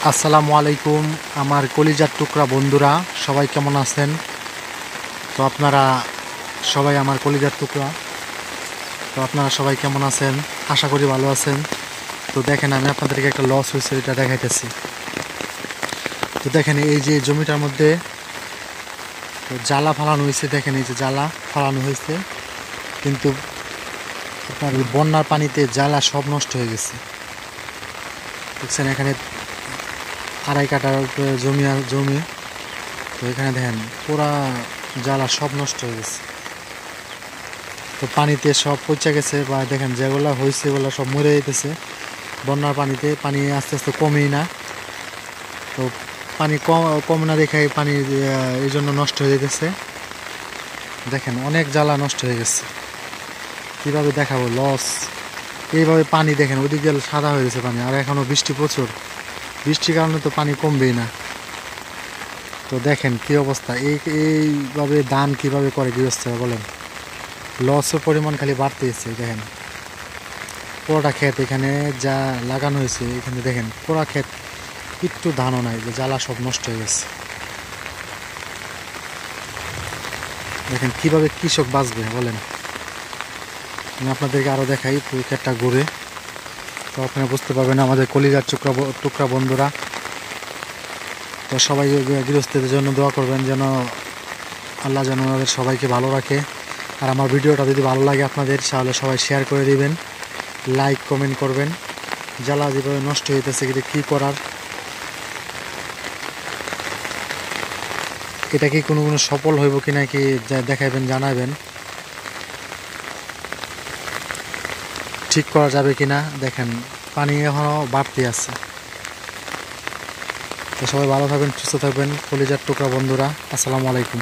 আসসালামু আলাইকুম আমার কলিজার টুকরা বন্ধুরা, সবাই কেমন আছেন? তো আপনারা সবাই আমার কলিজার টুকরা, তো আপনারা সবাই কেমন আছেন? আশা করি ভালো আছেন। তো দেখেন, আমি আপনাদেরকে একটা লস হয়েছে এটা দেখাইতেছি। তো দেখেন, এই যে জমিটার মধ্যে জ্বালা ফালানো হয়েছে, দেখেন এই যে জ্বালা ফালানো হয়েছে, কিন্তু আপনার বন্যার পানিতে জ্বালা সব নষ্ট হয়ে গেছে। দেখছেন এখানে 2.5 কাঠার উপরে জমি। তো এখানে দেখেন পুরা জ্বালা সব নষ্ট হয়ে গেছে। তো পানিতে সব পচে গেছে, বা দেখেন যেগুলো হয়েছে ওগুলো সব মরে যেতেছে বন্যার পানিতে। পানি আস্তে আস্তে কমেই না, তো পানি কম না দেখে পানি এই জন্য নষ্ট হয়ে যেতেছে। দেখেন অনেক জ্বালা নষ্ট হয়ে গেছে, কীভাবে দেখাবো লস। এইভাবে পানি দেখেন ওদিক গেলে সাদা হয়ে গেছে পানি, আর এখনও বৃষ্টি প্রচুর, বৃষ্টির কারণে তো পানি কমবেই না। তো দেখেন কি অবস্থা, এইভাবে ধান কিভাবে করে গৃহস্থরা বলেন। লসের পরিমাণ খালি বাড়তেছে। দেখেন পুরোটা ক্ষেত এখানে যা লাগানো হয়েছে, এখানে দেখেন পুরা ক্ষেত একটু ধানও নাই, যে জ্বালা সব নষ্ট হয়ে গেছে। দেখেন কিভাবে কৃষক বাঁচবে বলেন। আমি আপনাদেরকে আরও দেখাই পুরো ক্ষেতটা ঘুরে, তো আপনারা বুঝতে পারবেন আমাদের কলিজার টুকরা বন্ধুরা। তো সবাই গৃহস্থদের জন্য দোয়া করবেন, যেন আল্লাহ যেন আমাদের সবাইকে ভালো রাখে। আর আমার ভিডিওটা যদি ভালো লাগে আপনাদের, তাহলে সবাই শেয়ার করে দিবেন, লাইক কমেন্ট করবেন। জ্বালা যেভাবে নষ্ট হইতেছে, কিন্তু কী করার। এটা কি কোনো সফল হইব কি না, কি দেখাইবেন, জানাবেন, ঠিক করা যাবে কি না। দেখেন পানি এখনও বাড়তি আছে। তো সবাই ভালো থাকবেন, সুস্থ থাকবেন কলিজার টুকরা বন্ধুরা। আসসালামু আলাইকুম।